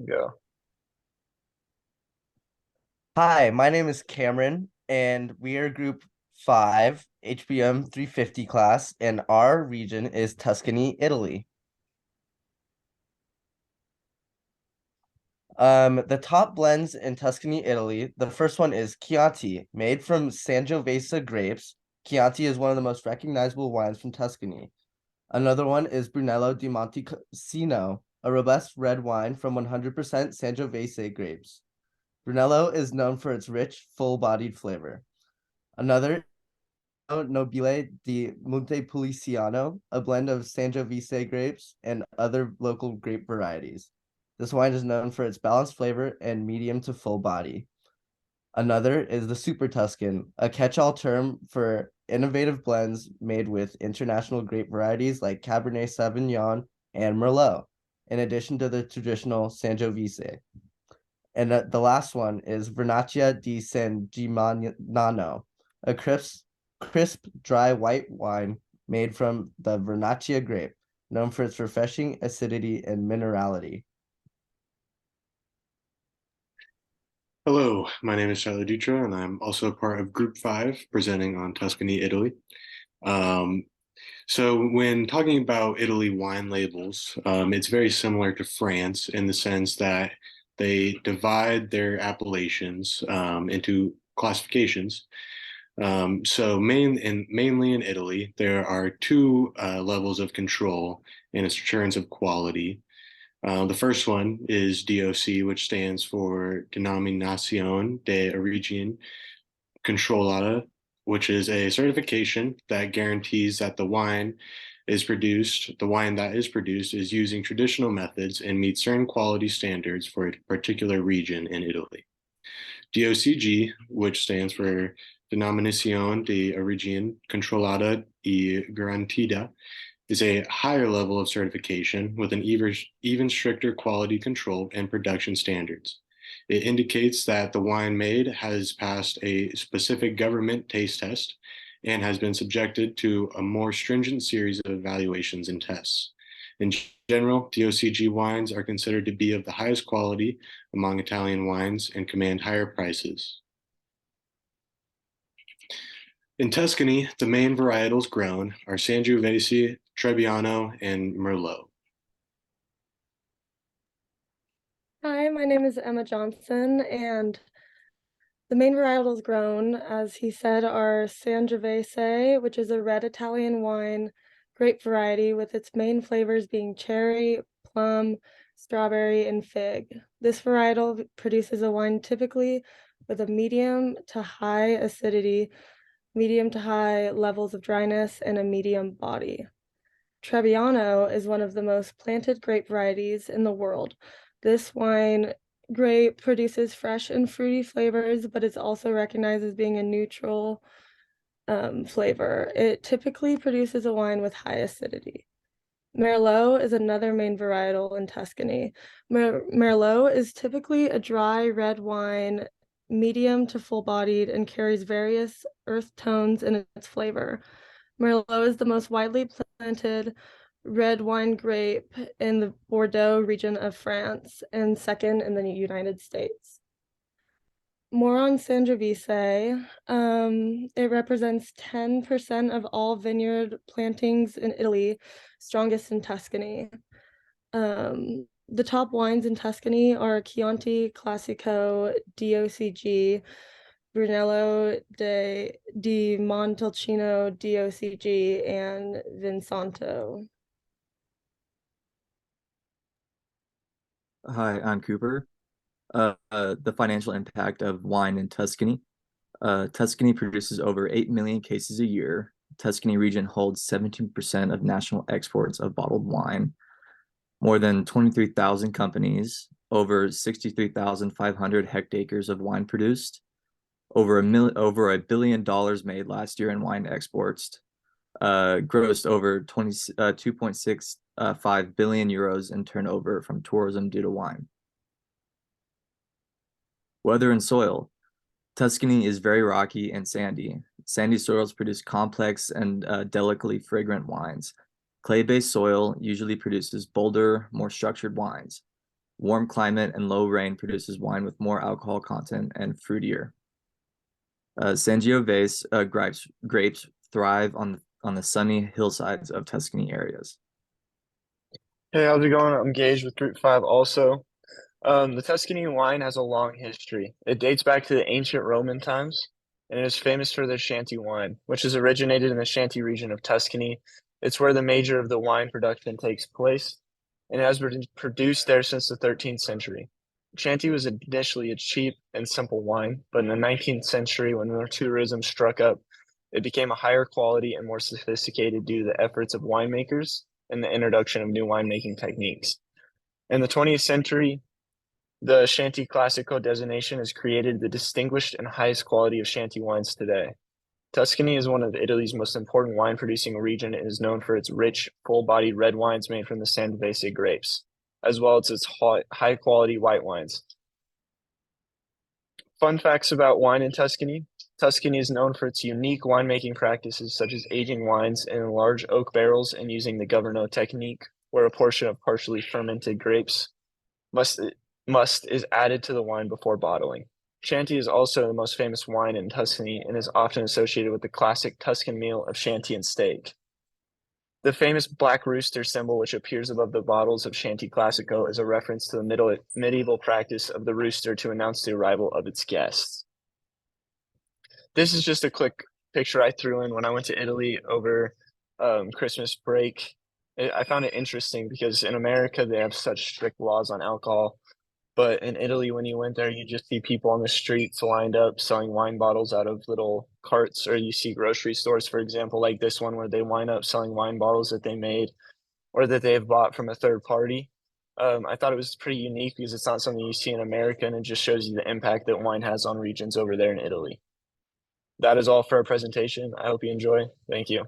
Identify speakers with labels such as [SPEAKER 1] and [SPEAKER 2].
[SPEAKER 1] Go.
[SPEAKER 2] Hi, my name is Cameron, and we are Group 5 HBM 350 class, and our region is Tuscany, Italy. The top blends in Tuscany, Italy. The first one is Chianti, made from Sangiovese grapes. Chianti is one of the most recognizable wines from Tuscany. Another one is Brunello di Montalcino, a robust red wine from 100% Sangiovese grapes. Brunello is known for its rich, full-bodied flavor. Another Nobile di Montepulciano, a blend of Sangiovese grapes and other local grape varieties. This wine is known for its balanced flavor and medium to full body. Another is the Super Tuscan, a catch-all term for innovative blends made with international grape varieties like Cabernet Sauvignon and Merlot, in addition to the traditional Sangiovese. And the last one is Vernaccia di San Gimignano, a crisp, dry white wine made from the Vernaccia grape, known for its refreshing acidity and minerality.
[SPEAKER 3] Hello, my name is Tyler Dutra, and I'm also a part of Group 5 presenting on Tuscany, Italy. Um, so, when talking about Italy wine labels, it's very similar to France in the sense that they divide their appellations into classifications. Mainly in Italy, there are two levels of control in assurance of quality. The first one is DOC, which stands for Denominación de Origen Controlada, which is a certification that guarantees that the wine that is produced is using traditional methods and meets certain quality standards for a particular region in Italy. DOCG, which stands for Denominación de Origen Controlada y Garantida, is a higher level of certification with an even stricter quality control and production standards. It indicates that the wine made has passed a specific government taste test and has been subjected to a more stringent series of evaluations and tests. In general, DOCG wines are considered to be of the highest quality among Italian wines and command higher prices. In Tuscany, the main varietals grown are Sangiovese, Trebbiano, and Merlot.
[SPEAKER 4] Hi, my name is Emma Johnson, and the main varietals grown, as he said, are Sangiovese, which is a red Italian wine grape variety with its main flavors being cherry, plum, strawberry, and fig. This varietal produces a wine typically with a medium to high acidity, medium to high levels of dryness, and a medium body. Trebbiano is one of the most planted grape varieties in the world. This wine grape produces fresh and fruity flavors, but is also recognized as being a neutral flavor. It typically produces a wine with high acidity. Merlot is another main varietal in Tuscany. Merlot is typically a dry red wine, medium to full-bodied, and carries various earth tones in its flavor. Merlot is the most widely planted red wine grape in the Bordeaux region of France and second in the United States. More on Sangiovese. It represents 10% of all vineyard plantings in Italy, strongest in Tuscany. The top wines in Tuscany are Chianti Classico, DOCG, Brunello di Montalcino, DOCG, and Vinsanto.
[SPEAKER 1] Hi, I'm Cooper. The financial impact of wine in Tuscany. Tuscany produces over 8 million cases a year. Tuscany region holds 17% of national exports of bottled wine. More than 23,000 companies, over 63,500 hectares of wine produced, over $1 billion made last year in wine exports, grossed over 2.65 billion euros in turnover from tourism due to wine. Weather and soil. Tuscany is very rocky and sandy. Sandy soils produce complex and delicately fragrant wines. Clay-based soil usually produces bolder, more structured wines. Warm climate and low rain produces wine with more alcohol content and fruitier. Sangiovese grapes thrive on the sunny hillsides of Tuscany areas.
[SPEAKER 5] Hey, how's it going? I'm Gage with Group 5 also. The Tuscany wine has a long history. It dates back to the ancient Roman times, and it is famous for their Chianti wine, which is originated in the Chianti region of Tuscany. It's where the major of the wine production takes place, and it has been produced there since the 13th century. Chianti was initially a cheap and simple wine, but in the 19th century, when tourism struck up, it became a higher quality and more sophisticated due to the efforts of winemakers and the introduction of new winemaking techniques. In the 20th century, the Chianti Classico designation has created the distinguished and highest quality of Chianti wines today. Tuscany is one of Italy's most important wine producing region and is known for its rich, full-bodied red wines made from the Sangiovese grapes, as well as its high-quality white wines. Fun facts about wine in Tuscany. Tuscany is known for its unique winemaking practices such as aging wines in large oak barrels and using the Governo technique, where a portion of partially fermented grapes must is added to the wine before bottling. Chianti is also the most famous wine in Tuscany and is often associated with the classic Tuscan meal of Chianti and steak. The famous black rooster symbol, which appears above the bottles of Chianti Classico, is a reference to the medieval practice of the rooster to announce the arrival of its guests. This is just a quick picture I threw in when I went to Italy over Christmas break. I found it interesting because in America, they have such strict laws on alcohol. But in Italy, when you went there, you just see people on the streets lined up selling wine bottles out of little carts, or you see grocery stores, for example, like this one where they wind up selling wine bottles that they made or that they have bought from a third party. I thought it was pretty unique because it's not something you see in America, and it just shows you the impact that wine has on regions over there in Italy. That is all for our presentation. I hope you enjoy. Thank you.